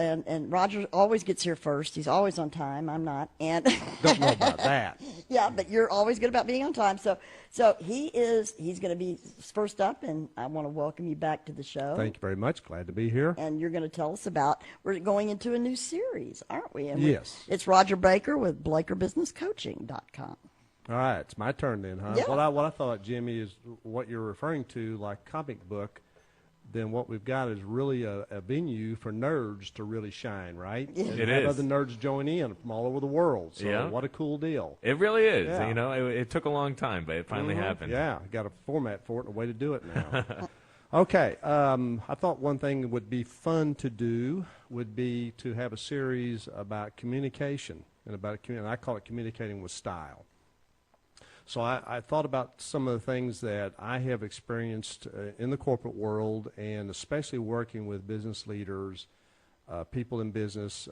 and Rodger always gets here first. He's always on time. I'm not. And Don't know about that. Yeah, but you're always good about being on time. So he's going to be first up, and I want to welcome you back to the show. Thank you very much. Glad to be here. And you're going to tell us about, we're going into a new series, aren't we? And yes. It's Rodger Baker with BlakerBusinessCoaching.com. All right, it's my turn then, huh? Yeah. What I thought, Jimmy, is what you're referring to, like comic book. Then what we've got is really a venue for nerds to really shine, right? Yeah. And It have is. other nerds join in from all over the world. So Yeah. what a cool deal. It really is. Yeah. You know, it took a long time, but it finally happened. Yeah, got a format for it and a way to do it now. Okay, I thought one thing that would be fun to do would be to have a series about communication and I call it communicating with style. So I thought about some of the things that I have experienced in the corporate world, and especially working with business leaders, people in business,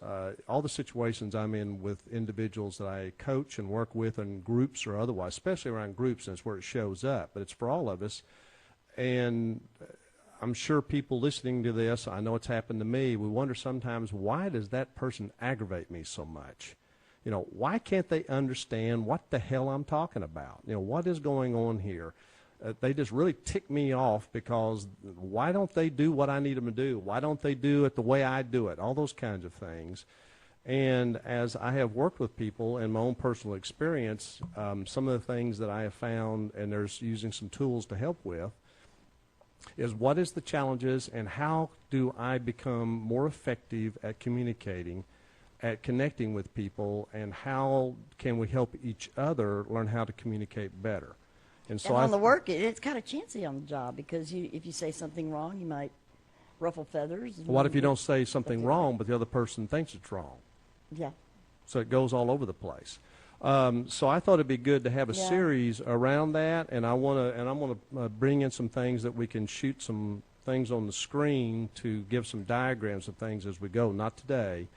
all the situations I'm in with individuals that I coach and work with in groups or otherwise, especially around groups, and it's where it shows up. But it's for all of us. And I'm sure people listening to this, I know it's happened to me, we wonder sometimes, why does that person aggravate me so much? You know, why can't they understand what the hell I'm talking about? You know, what is going on here? They just really tick me off because why don't they do what I need them to do? Why don't they do it the way I do it? All those kinds of things. And as I have worked with people in my own personal experience, some of the things that I have found, and there's using some tools to help with, is what is the challenges and how do I become more effective at communicating, at connecting with people, and how can we help each other learn how to communicate better. And so And on the work, it's kind of chancy on the job because if you say something wrong, you might ruffle feathers. what if you don't say something wrong, but the other person thinks it's wrong? Yeah. So it goes all over the place. So I thought it'd be good to have a Yeah. series around that, and I want to bring in some things that we can shoot some things on the screen to give some diagrams of things as we go. Not today,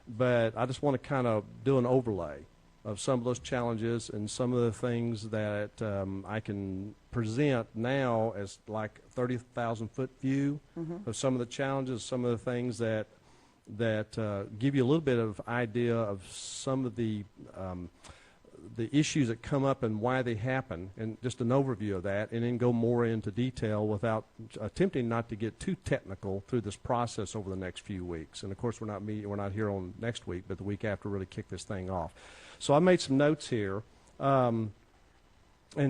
but I just want to kind of do an overlay of some of those challenges and some of the things that I can present now as like 30,000-foot view of some of the challenges, some of the things that give you a little bit of idea of some of the issues that come up and why they happen, and just an overview of that, and then go more into detail without attempting not to get too technical through this process over the next few weeks. And of course, we're not here on next week, but the week after, really kick this thing off. So I made some notes here, and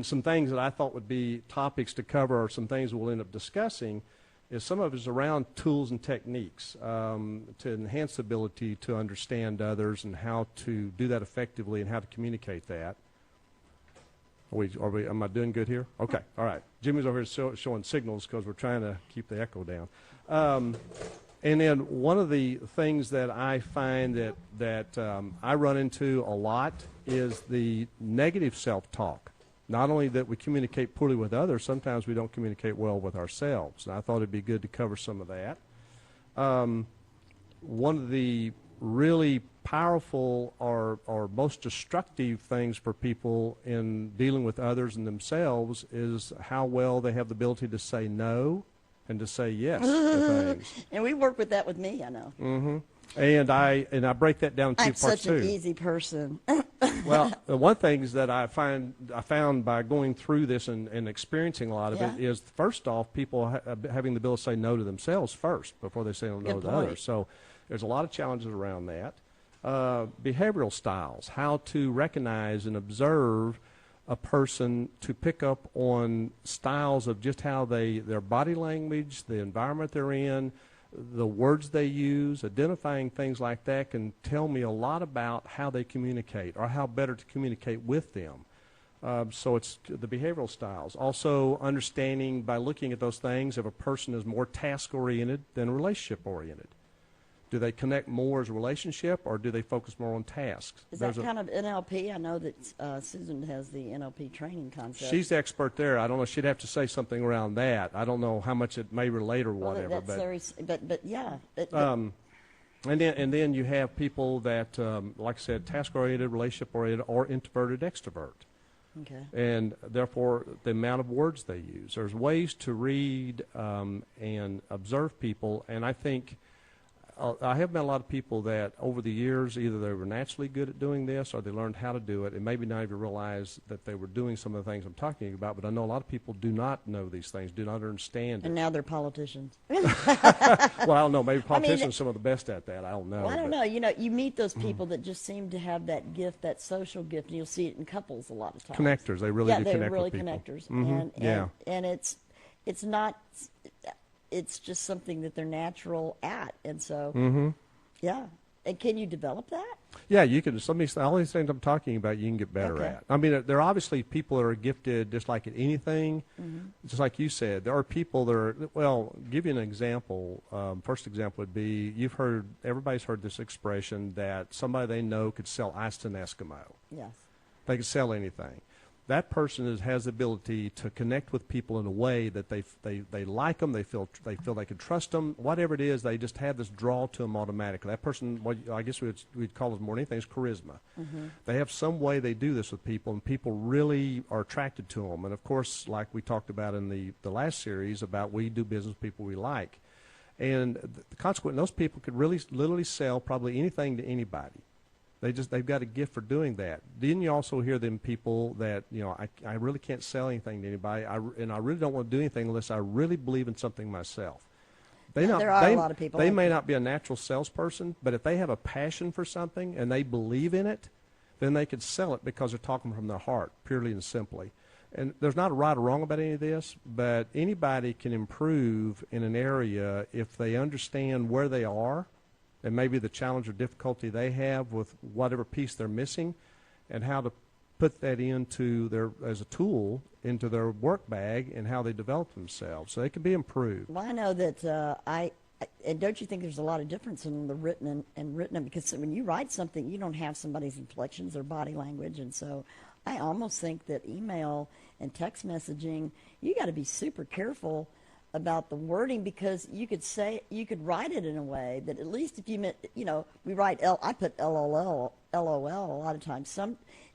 some things that I thought would be topics to cover, or some things we'll end up discussing. Is some of it is around tools and techniques to enhance the ability to understand others and how to do that effectively and how to communicate that. Am I doing good here? Okay, all right. Jimmy's over here showing signals because we're trying to keep the echo down. And then one of the things that I find that I run into a lot is the negative self-talk. Not only that we communicate poorly with others, sometimes we don't communicate well with ourselves. And I thought it'd be good to cover some of that. One of the really powerful or most destructive things for people in dealing with others and themselves is how well they have the ability to say no and to say yes to things. And we work with that with me, I know. Mm-hmm. And I break that down into I'm parts such an too. easy person. Well, the one thing is that I found by going through this and experiencing a lot of it is, first off, people having the ability to say no to themselves first before they say no to others. So there's a lot of challenges around that. Behavioral styles, how to recognize and observe a person, to pick up on styles of just how their body language, the environment they're in, the words they use, identifying things like that can tell me a lot about how they communicate or how better to communicate with them. So it's the behavioral styles. Also understanding by looking at those things if a person is more task-oriented than relationship-oriented. Do they connect more as a relationship, or do they focus more on tasks? Is that kind of NLP? I know that Susan has the NLP training concept. She's the expert there. I don't know. She'd have to say something around that. I don't know how much it may relate or whatever. But yeah. And then you have people that, like I said, task-oriented, relationship-oriented, or introverted extrovert. Okay. And therefore, the amount of words they use. There's ways to read and observe people, and I think I have met a lot of people that over the years either they were naturally good at doing this or they learned how to do it and maybe not even realize that they were doing some of the things I'm talking about. But I know a lot of people do not know these things, do not understand it. And now they're politicians. Well, I don't know. Maybe politicians are some of the best at that. I don't know. Well, I don't know. You know, you meet those people that just seem to have that gift, that social gift, and you'll see it in couples a lot of times. Connectors. They really do they're connect really with people. connectors. Yeah. And it's not, it's just something that they're natural at. And so, yeah. And can you develop that? Yeah, you can. All these things I'm talking about, you can get better Okay. at. I mean, there are obviously people that are gifted just like at anything. Just like you said, there are people that are, well, give you an example. First example would be, everybody's heard this expression that somebody they know could sell ice to an Eskimo. Yes. They could sell anything. That person has the ability to connect with people in a way that they like them, they feel they can trust them. Whatever it is, they just have this draw to them automatically. That person, I guess we'd call it more than anything, is charisma. They have some way they do this with people, and people really are attracted to them. And of course, like we talked about in the last series about we do business with people we like, and consequently, those people could really literally sell probably anything to anybody. They've got a gift for doing that. Then you also hear them people that, I really can't sell anything to anybody, and I really don't want to do anything unless I really believe in something myself. There are a lot of people. They may not be a natural salesperson, but if they have a passion for something and they believe in it, then they could sell it because they're talking from their heart, purely and simply. And there's not a right or wrong about any of this, but anybody can improve in an area if they understand where they are and maybe the challenge or difficulty they have with whatever piece they're missing, and how to put that as a tool into their work bag and how they develop themselves. So they can be improved. Well, I know that and don't you think there's a lot of difference in the written and written? Because when you write something, you don't have somebody's inflections or body language, and so I almost think that email and text messaging, you got to be super careful about the wording, because you could write it in a way that at least if you meant, we write I put LOL a lot of times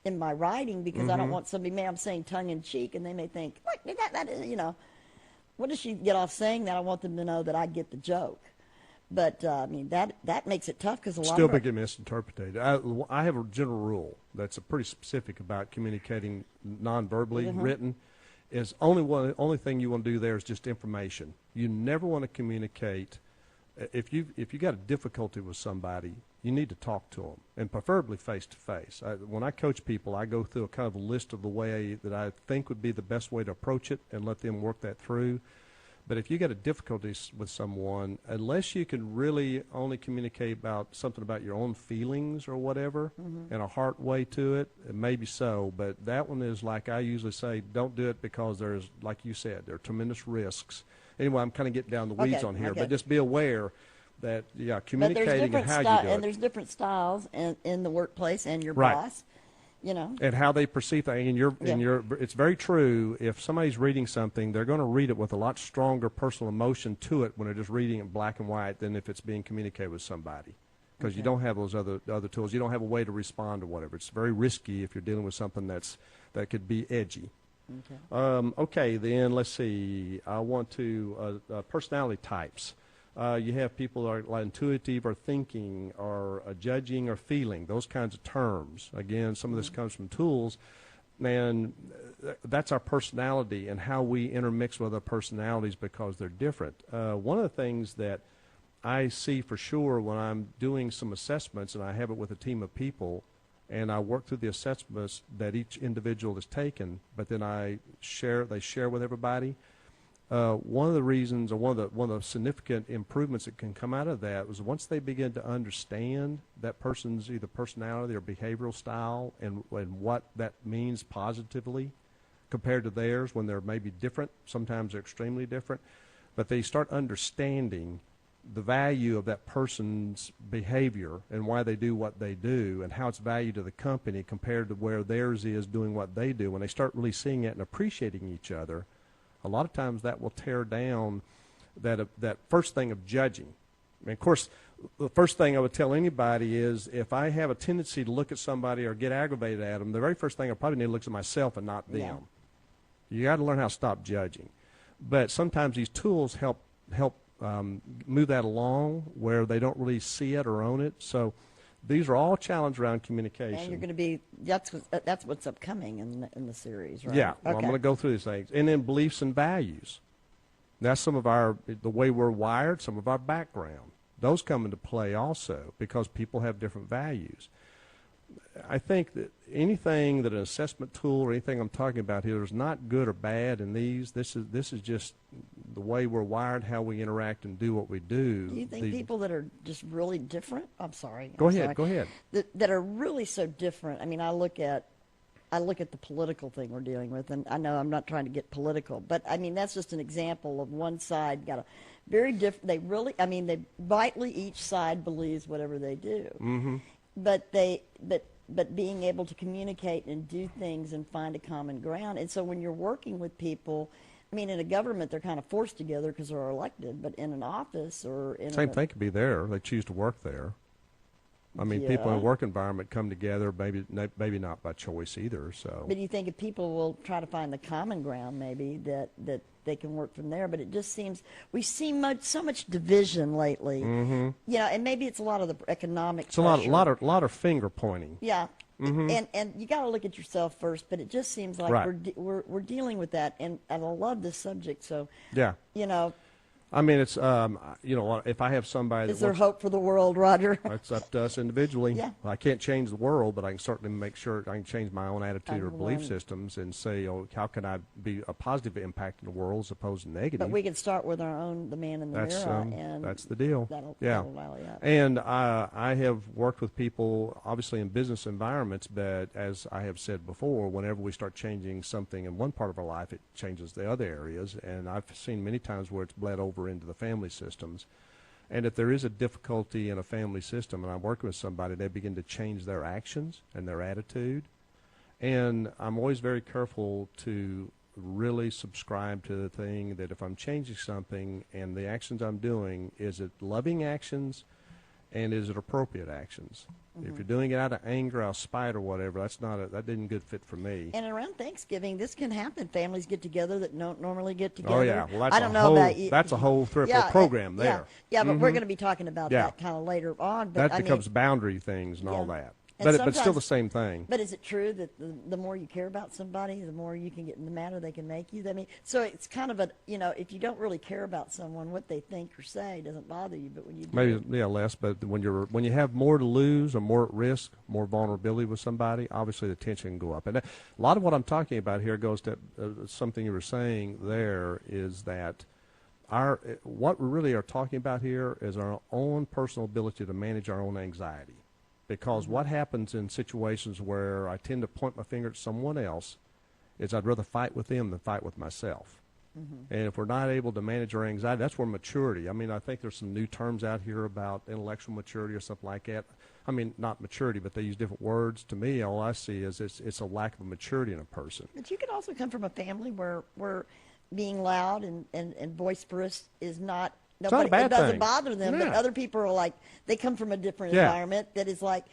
in my writing, because I don't want somebody, I'm saying tongue in cheek, and they may think, what, what does she get off saying that? I want them to know that I get the joke. But, that makes it tough, because a lot Still of may get misinterpreted. I have a general rule that's pretty specific about communicating non-verbally written. Is only thing you want to do there is just information. You never want to communicate. If you got a difficulty with somebody, you need to talk to them, and preferably face to face. When I coach people, I go through a kind of a list of the way that I think would be the best way to approach it and let them work that through. But if you got a difficulty with someone, unless you can really only communicate about something about your own feelings or whatever, in a heart way to it, maybe so. But that one is like I usually say, don't do it, because there's, like you said, there are tremendous risks. Anyway, I'm kind of getting down the weeds on here, but just be aware that, communicating and how you do it. And there's different styles in the workplace and your Right. boss. And how they perceive things. And it's very true. If somebody's reading something, they're going to read it with a lot stronger personal emotion to it when they're just reading it in black and white than if it's being communicated with somebody. Because you don't have those other tools. You don't have a way to respond to whatever. It's very risky if you're dealing with something that could be edgy. Okay, then let's see. I want to personality types. You have people that are like intuitive or thinking or judging or feeling, those kinds of terms. Again, some of this comes from tools, and that's our personality and how we intermix with other personalities because they're different. One of the things that I see for sure when I'm doing some assessments, and I have it with a team of people, and I work through the assessments that each individual has taken, but then they share with everybody. One of the reasons, or one of the significant improvements that can come out of that was once they begin to understand that person's either personality or behavioral style and what that means positively compared to theirs, when they're maybe different, sometimes they're extremely different, but they start understanding the value of that person's behavior and why they do what they do and how it's valued to the company compared to where theirs is doing what they do. When they start really seeing it and appreciating each other, a lot of times that will tear down that first thing of judging. I mean, of course, the first thing I would tell anybody is if I have a tendency to look at somebody or get aggravated at them, the very first thing I probably need to look at myself and not them. Yeah. You got to learn how to stop judging. But sometimes these tools help move that along where they don't really see it or own it. So these are all challenges around communication. And you're going to be, that's what's upcoming in the series, right? Yeah, well, okay. I'm going to go through these things. And then beliefs and values. That's some of the way we're wired, some of our background. Those come into play also because people have different values. I think that anything that an assessment tool or anything I'm talking about here is not good or bad in these. This is just the way we're wired, how we interact and do what we do. Do you think people that are just really different? I'm sorry. Go ahead. That are really so different. I mean, I look at the political thing we're dealing with, and I know I'm not trying to get political, but I mean that's just an example of one side got a very different. They really, I mean, they vitally each side believes whatever they do, Mm-hmm. but being able to communicate and do things and find a common ground. And so when you're working with people, I mean, in a government they're kind of forced together because they're elected, but in an office or in Same thing could be there. They choose to work there. I mean, people in a work environment come together, maybe not by choice either. So, but you think if people will try to find the common ground, maybe that they can work from there. But it just seems we see so much division lately. Mm-hmm. Yeah, and maybe it's a lot of the economic. It's pressure. a lot of finger pointing. Yeah, Mm-hmm. and you got to look at yourself first. But it just seems like Right. we're dealing with that, and I love this subject. So Yeah. you know. I mean, it's, if I have somebody Is there hope for the world, Rodger? It's up to us individually. Yeah. I can't change the world, but I can certainly make sure I can change my own attitude or belief systems and say, how can I be a positive impact in the world as opposed to negative? But we can start with our own, the man in the mirror, and that's the deal. That'll rally up. And I have worked with people, obviously in business environments, but as I have said before, whenever we start changing something in one part of our life, it changes the other areas. And I've seen many times where it's bled over into the family systems. And if there is a difficulty in a family system and I'm working with somebody, they begin to change their actions and their attitude. And I'm always very careful to really subscribe to the thing that if I'm changing something and the actions I'm doing, is it loving actions and is it appropriate actions? Mm-hmm. If you're doing it out of anger, out of spite or whatever, that didn't good fit for me. And around Thanksgiving, this can happen. Families get together that don't normally get together. Oh yeah, well I don't know about you. That's a whole program there. Yeah, but we're going to be talking about that kind of later on. But that becomes boundary things and all that. And But still the same thing. But is it true that the more you care about somebody, the more you can get in the matter they can make you? I mean, so it's kind of if you don't really care about someone, what they think or say doesn't bother you. But when you do, less. But when you have more to lose or more at risk, more vulnerability with somebody, obviously the tension can go up. And a lot of what I'm talking about here goes to something you were saying there is that what we really are talking about here is our own personal ability to manage our own anxiety. Because what happens in situations where I tend to point my finger at someone else is I'd rather fight with them than fight with myself. Mm-hmm. And if we're not able to manage our anxiety, that's where maturity. I mean, I think there's some new terms out here about intellectual maturity or something like that. I mean, not maturity, but they use different words. To me, all I see is it's a lack of maturity in a person. But you can also come from a family where being loud and boisterous is not. Nobody, it doesn't bother them, but other people are like, they come from a different environment that is like,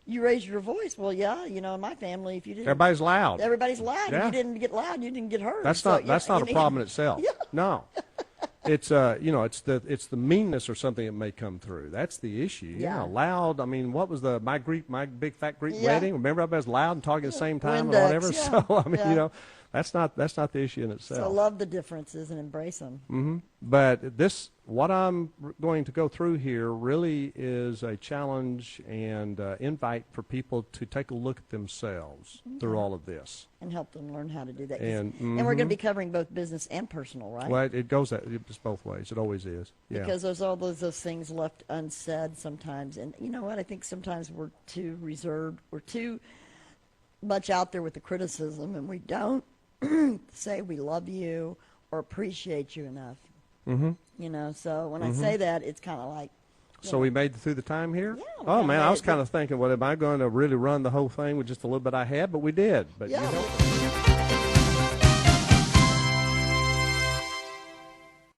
you raise your voice. Well, in my family, if you didn't, everybody's loud. Everybody's loud. Yeah. If you didn't get loud, you didn't get hurt. That's not a problem in itself. Yeah. No, it's it's the meanness or something that may come through. That's the issue. Yeah. Loud. I mean, what was my big fat Greek wedding? Remember, everybody was loud and talking at the same time Windex, and whatever. yeah. So I mean, that's not the issue in itself. So love the differences and embrace them. Mm-hmm. But what I'm going to go through here really is a challenge and invite for people to take a look at themselves through all of this. And help them learn how to do that. And we're going to be covering both business and personal, right? Well, it goes it's both ways. It always is. Yeah. Because there's all those things left unsaid sometimes. And you know what? I think sometimes we're too reserved. We're too much out there with the criticism, and we don't say we love you or appreciate you enough. Mm-hmm. So when I say that, it's kind of like. So we made it through the time here? Yeah. Oh, man, I was kind of thinking, am I going to really run the whole thing with just a little bit I had? But we did. But yeah.